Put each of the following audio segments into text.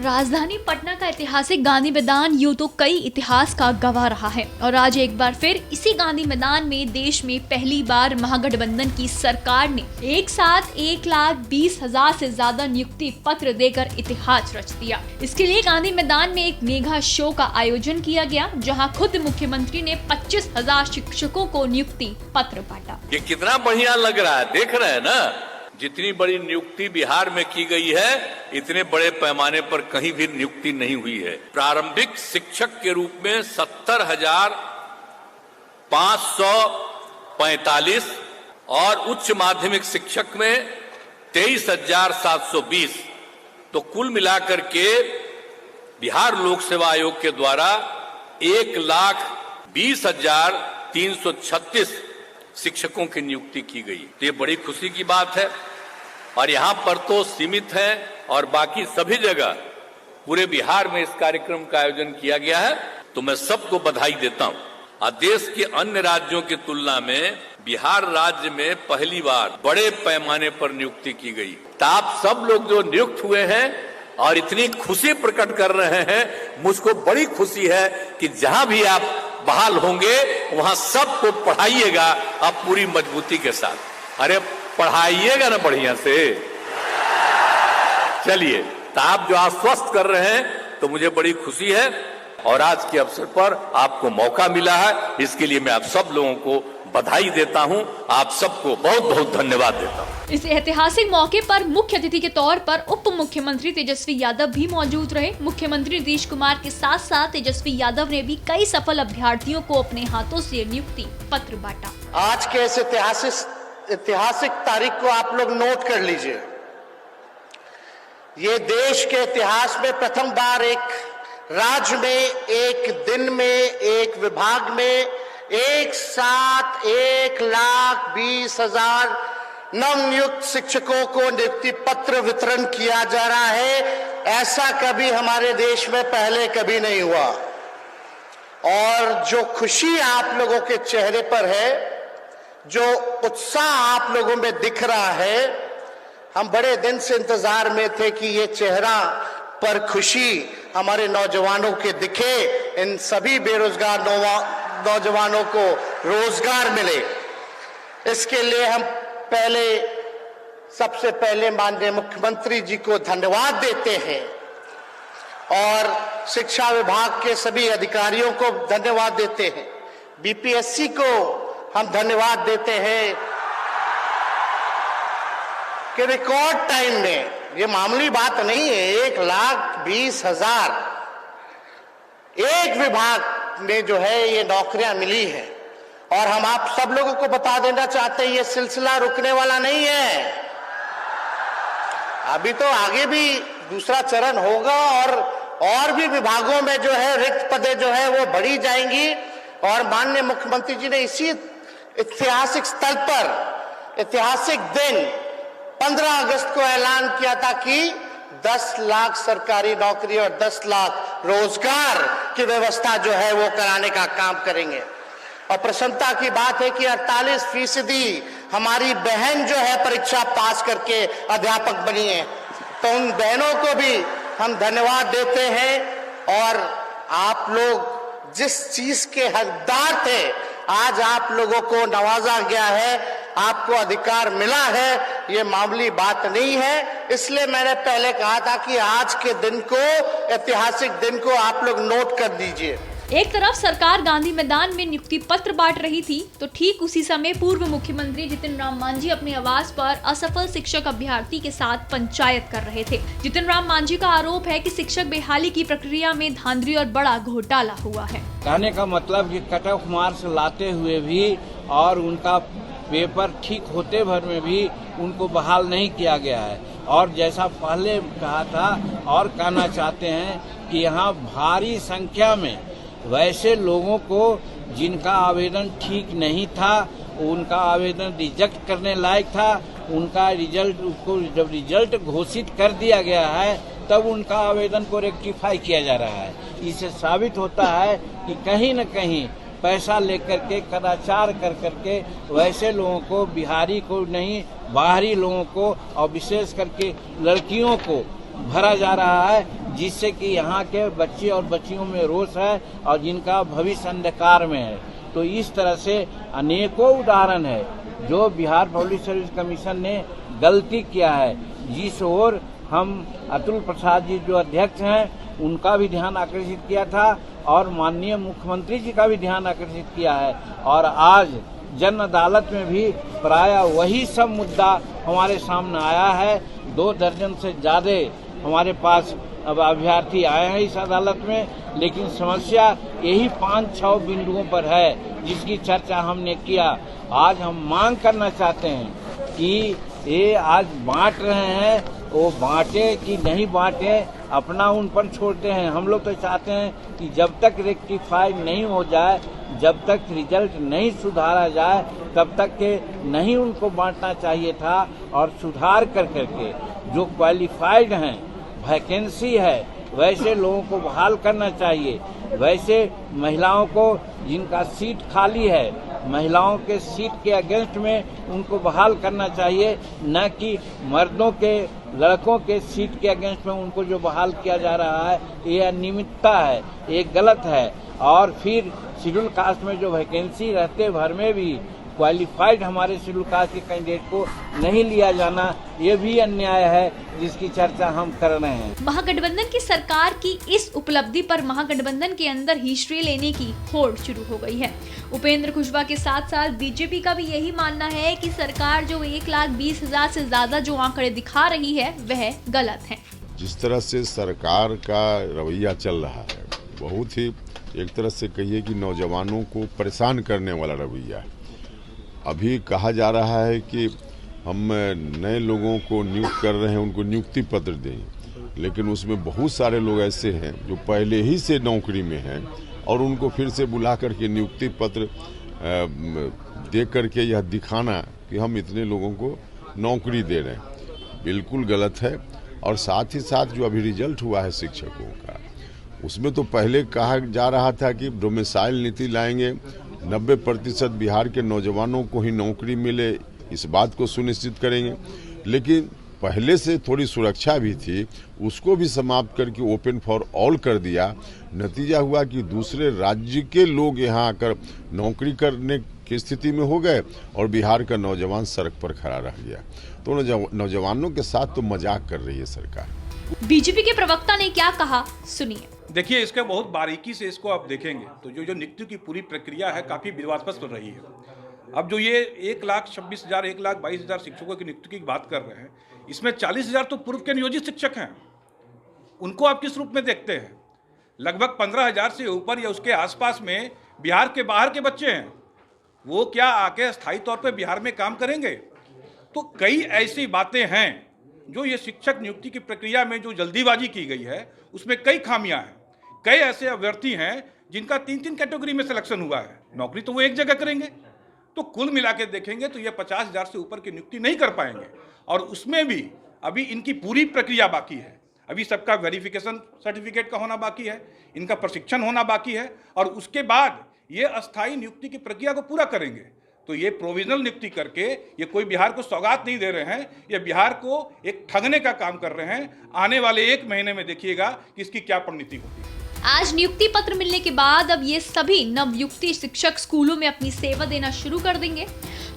राजधानी पटना का ऐतिहासिक गांधी मैदान यूं तो कई इतिहास का गवाह रहा है और आज एक बार फिर इसी गांधी मैदान में देश में पहली बार महागठबंधन की सरकार ने एक साथ 1,20,000 से ज्यादा नियुक्ति पत्र देकर इतिहास रच दिया। इसके लिए गांधी मैदान में एक मेगा शो का आयोजन किया गया, जहां खुद मुख्यमंत्री ने 25,000 शिक्षकों को नियुक्ति पत्र बांटा। ये कितना बढ़िया लग रहा है, देख रहे हैं ना। जितनी बड़ी नियुक्ति बिहार में की गई है, इतने बड़े पैमाने पर कहीं भी नियुक्ति नहीं हुई है। प्रारंभिक शिक्षक के रूप में 70,545 और उच्च माध्यमिक शिक्षक में 23,720। तो कुल मिलाकर के बिहार लोक सेवा आयोग के द्वारा 1,20,336 शिक्षकों की नियुक्ति की गई। तो ये बड़ी खुशी की बात है और यहाँ पर तो सीमित है और बाकी सभी जगह पूरे बिहार में इस कार्यक्रम का आयोजन किया गया है। तो मैं सबको बधाई देता हूँ। और देश के अन्य राज्यों की तुलना में बिहार राज्य में पहली बार बड़े पैमाने पर नियुक्ति की गई। तो आप सब लोग जो नियुक्त हुए हैं और इतनी खुशी प्रकट कर रहे हैं, मुझको बड़ी खुशी है कि जहां भी आप बहाल होंगे वहां सबको पढ़ाइएगा आप पूरी मजबूती के साथ। अरे पढ़ाइएगा ना बढ़िया से। चलिए, तो आप जो आश्वस्त कर रहे हैं तो मुझे बड़ी खुशी है और आज के अवसर पर आपको मौका मिला है, इसके लिए मैं आप सब लोगों को बधाई देता हूं। आप सबको बहुत बहुत धन्यवाद देता हूं। इस ऐतिहासिक मौके पर मुख्य अतिथि के तौर पर उप मुख्यमंत्री तेजस्वी यादव भी मौजूद रहे। मुख्यमंत्री नीतीश कुमार के साथ साथ तेजस्वी यादव ने भी कई सफल अभ्यर्थियों को अपने हाथों से नियुक्ति पत्र बांटा। आज के इस ऐतिहासिक तारीख को आप लोग नोट कर लीजिए। ये देश के इतिहास में प्रथम बार एक राज्य में, एक दिन में, एक विभाग में एक साथ 1,20,000 नवनियुक्त शिक्षकों को नियुक्ति पत्र वितरण किया जा रहा है। ऐसा कभी हमारे देश में पहले कभी नहीं हुआ। और जो खुशी आप लोगों के चेहरे पर है, जो उत्साह आप लोगों में दिख रहा है, हम बड़े दिन से इंतजार में थे कि ये चेहरा पर खुशी हमारे नौजवानों के दिखे, इन सभी बेरोजगार नौजवानों को रोजगार मिले। इसके लिए हम सबसे पहले माननीय मुख्यमंत्री जी को धन्यवाद देते हैं और शिक्षा विभाग के सभी अधिकारियों को धन्यवाद देते हैं। बीपीएससी को हम धन्यवाद देते हैं कि रिकॉर्ड टाइम में, ये मामूली बात नहीं है, 1,20,000 एक विभाग में जो है ये नौकरियां मिली है। और हम आप सब लोगों को बता देना चाहते हैं, ये सिलसिला रुकने वाला नहीं है। अभी तो आगे भी दूसरा चरण होगा और भी विभागों में जो है रिक्त पदें जो है वो बढ़ी जाएंगी। और माननीय मुख्यमंत्री जी ने इसी ऐतिहासिक स्थल पर ऐतिहासिक दिन 15 अगस्त को ऐलान किया था कि 10 लाख सरकारी नौकरी और 10 लाख रोजगार की व्यवस्था जो है वो कराने का काम करेंगे। और प्रसन्नता की बात है कि 48% हमारी बहन जो है परीक्षा पास करके अध्यापक बनी है। तो उन बहनों को भी हम धन्यवाद देते हैं। और आप लोग जिस चीज के हकदार थे, आज आप लोगों को नवाजा गया है, आपको अधिकार मिला है, ये मामूली बात नहीं है। इसलिए मैंने पहले कहा था कि आज के दिन को, ऐतिहासिक दिन को आप लोग नोट कर दीजिए। एक तरफ सरकार गांधी मैदान में नियुक्ति पत्र बांट रही थी, तो ठीक उसी समय पूर्व मुख्यमंत्री जितिन राम मांझी अपने आवास पर असफल शिक्षक अभ्यर्थी के साथ पंचायत कर रहे थे। जितिन राम मांझी का आरोप है कि शिक्षक बहाली की प्रक्रिया में धांधली और बड़ा घोटाला हुआ है। कहने का मतलब कि कट ऑफ मार्क्स लाते हुए भी और उनका पेपर ठीक होते भर में भी उनको बहाल नहीं किया गया है। और जैसा पहले कहा था और कहना चाहते हैं कि यहाँ भारी संख्या में वैसे लोगों को जिनका आवेदन ठीक नहीं था, उनका आवेदन रिजेक्ट करने लायक था, उनका रिजल्ट को जब रिजल्ट घोषित कर दिया गया है तब उनका आवेदन को रेक्टिफाई किया जा रहा है। इससे साबित होता है कि कहीं न कहीं पैसा लेकर के कदाचार कर करके वैसे लोगों को, बिहारी को नहीं बाहरी लोगों को और विशेष करके लड़कियों को भरा जा रहा है, जिससे कि यहाँ के बच्चे और बच्चियों में रोष है और जिनका भविष्य अंधकार में है। तो इस तरह से अनेकों उदाहरण है जो बिहार पब्लिक सर्विस कमीशन ने गलती किया है, जिस ओर हम अतुल प्रसाद जी जो अध्यक्ष हैं उनका भी ध्यान आकर्षित किया था और माननीय मुख्यमंत्री जी का भी ध्यान आकर्षित किया है। और आज जन अदालत में भी प्राय वही सब मुद्दा हमारे सामने आया है। 2 दर्जन से ज्यादा हमारे पास अब अभ्यर्थी आए हैं इस अदालत में, लेकिन समस्या यही 5-6 बिंदुओं पर है जिसकी चर्चा हमने किया। आज हम मांग करना चाहते हैं कि ये आज बांट रहे हैं, वो बांटे कि नहीं बांटे अपना उन पर छोड़ते हैं। हम लोग तो चाहते हैं कि जब तक रेक्टिफाइड नहीं हो जाए, जब तक रिजल्ट नहीं सुधारा जाए, तब तक के नहीं उनको बांटना चाहिए था। और सुधार कर करके जो क्वालिफाइड हैं, वैकेंसी है, वैसे लोगों को बहाल करना चाहिए। वैसे महिलाओं को जिनका सीट खाली है, महिलाओं के सीट के अगेंस्ट में उनको बहाल करना चाहिए, न कि मर्दों के लड़कों के सीट के अगेंस्ट में उनको जो बहाल किया जा रहा है। ये अनियमितता है, ये गलत है। और फिर शेड्यूल कास्ट में जो वैकेंसी रहते भर में भी क्वालिफाइड हमारे शेड्यूल कास्ट के कैंडिडेट को नहीं लिया जाना, ये भी अन्याय है जिसकी चर्चा हम कर रहे हैं। महागठबंधन की सरकार की इस उपलब्धि पर महागठबंधन के अंदर ही श्रेय लेने की होड़ शुरू हो गई है। उपेंद्र कुशवाहा के साथ साथ बीजेपी का भी यही मानना है कि सरकार जो 1,20,000 से ज्यादा जो आंकड़े दिखा रही है वह गलत है। जिस तरह से सरकार का रवैया चल रहा है, बहुत ही एक तरह से कहिए कि नौजवानों को परेशान करने वाला रवैया है। अभी कहा जा रहा है कि हम नए लोगों को नियुक्त कर रहे हैं, उनको नियुक्ति पत्र दें, लेकिन उसमें बहुत सारे लोग ऐसे हैं जो पहले ही से नौकरी में हैं और उनको फिर से बुला करके नियुक्ति पत्र दे करके यह दिखाना कि हम इतने लोगों को नौकरी दे रहे हैं, बिल्कुल गलत है। और साथ ही साथ जो अभी रिजल्ट हुआ है शिक्षकों का, उसमें तो पहले कहा जा रहा था कि डोमिसाइल नीति लाएंगे, 90% बिहार के नौजवानों को ही नौकरी मिले, इस बात को सुनिश्चित करेंगे। लेकिन पहले से थोड़ी सुरक्षा भी थी, उसको भी समाप्त करके ओपन फॉर ऑल कर दिया। नतीजा हुआ कि दूसरे राज्य के लोग यहाँ आकर नौकरी करने की स्थिति में हो गए और बिहार का नौजवान सड़क पर खड़ा रह गया। तो नौजवानों के साथ तो मजाक कर रही है सरकार। बीजेपी के प्रवक्ता ने क्या कहा, सुनिए। देखिए, इसके बहुत बारीकी से इसको आप देखेंगे तो जो नियुक्ति की पूरी प्रक्रिया है काफ़ी विवादास्पद रही है। अब जो ये 1,26,000 1,22,000 शिक्षकों की नियुक्ति की बात कर रहे हैं, इसमें 40,000 तो पूर्व के नियोजित शिक्षक हैं। उनको आप किस रूप में देखते हैं? लगभग 15,000 से ऊपर या उसके आसपास में बिहार के बाहर के बच्चे हैं। वो क्या आके स्थायी तौर पर बिहार में काम करेंगे? तो कई ऐसी बातें हैं जो ये शिक्षक नियुक्ति की प्रक्रिया में जो जल्दीबाजी की गई है उसमें कई खामियां हैं। कई ऐसे अभ्यर्थी हैं जिनका 3-3 कैटेगरी में सिलेक्शन हुआ है, नौकरी तो वो एक जगह करेंगे। तो कुल मिला के देखेंगे तो ये 50,000 से ऊपर की नियुक्ति नहीं कर पाएंगे। और उसमें भी अभी इनकी पूरी प्रक्रिया बाकी है। अभी सबका वेरिफिकेशन सर्टिफिकेट का होना बाकी है, इनका प्रशिक्षण होना बाकी है, और उसके बाद ये अस्थायी नियुक्ति की प्रक्रिया को पूरा करेंगे। तो ये प्रोविजनल नियुक्ति करके ये कोई बिहार को सौगात नहीं दे रहे हैं, ये बिहार को एक ठगने का काम कर रहे हैं। आने वाले 1 महीने में देखिएगा कि इसकी क्या परिणति होती है। आज नियुक्ति पत्र मिलने के बाद अब ये सभी नवयुक्ति शिक्षक स्कूलों में अपनी सेवा देना शुरू कर देंगे।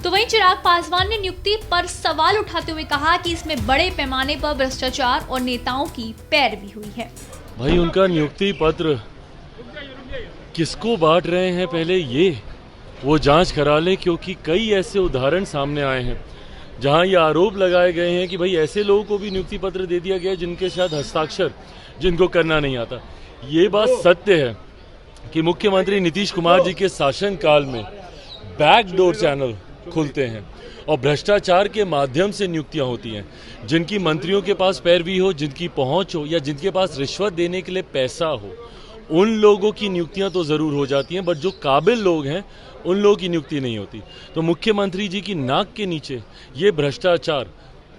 तो वहीं चिराग पासवान ने नियुक्ति पर सवाल उठाते हुए कहा कि इसमें बड़े पैमाने पर भ्रष्टाचार और नेताओं की पैरवी हुई है। भाई, उनका नियुक्ति पत्र किसको बांट रहे हैं पहले वो जांच करा ले, क्योंकि कई ऐसे उदाहरण सामने आए हैं जहां ये आरोप लगाए गए हैं कि भाई ऐसे लोगों को भी नियुक्ति पत्र दे दिया गया जिनके साथ हस्ताक्षर जिनको करना नहीं आता। ये बात सत्य है कि मुख्यमंत्री नीतीश कुमार जी के शासनकाल में बैकडोर चैनल खुलते हैं और भ्रष्टाचार के माध्यम से नियुक्तियां होती हैं। जिनकी मंत्रियों के पास पैरवी हो, जिनकी पहुंच हो या जिनके पास रिश्वत देने के लिए पैसा हो, उन लोगों की नियुक्तियां तो ज़रूर हो जाती हैं, बट जो काबिल लोग हैं उन लोगों की नियुक्ति नहीं होती। तो मुख्यमंत्री जी की नाक के नीचे ये भ्रष्टाचार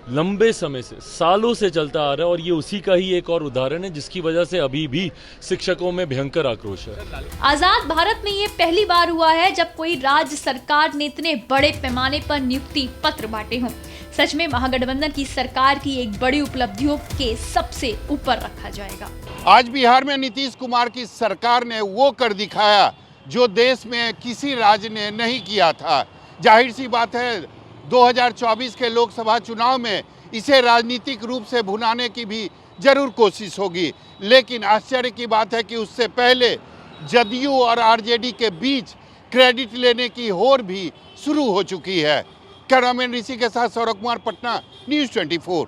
लंबे समय से, सालों से चलता आ रहा है और ये उसी का ही एक और उदाहरण है जिसकी वजह से अभी भी शिक्षकों में भयंकर आक्रोश है। आजाद भारत में ये पहली बार हुआ है जब कोई राज्य सरकार ने इतने बड़े पैमाने पर नियुक्ति पत्र बांटे हों। सच में महागठबंधन की सरकार की एक बड़ी उपलब्धियों के सबसे ऊपर रखा जाएगा। आज बिहार में नीतीश कुमार की सरकार ने वो कर दिखाया जो देश में किसी राज्य ने नहीं किया था। जाहिर सी बात है 2024 के लोकसभा चुनाव में इसे राजनीतिक रूप से भुनाने की भी जरूर कोशिश होगी, लेकिन आश्चर्य की बात है कि उससे पहले जदयू और आरजेडी के बीच क्रेडिट लेने की होड़ भी शुरू हो चुकी है। कैमरामैन ऋषि के साथ सौरभ कुमार, पटना, न्यूज़ 24।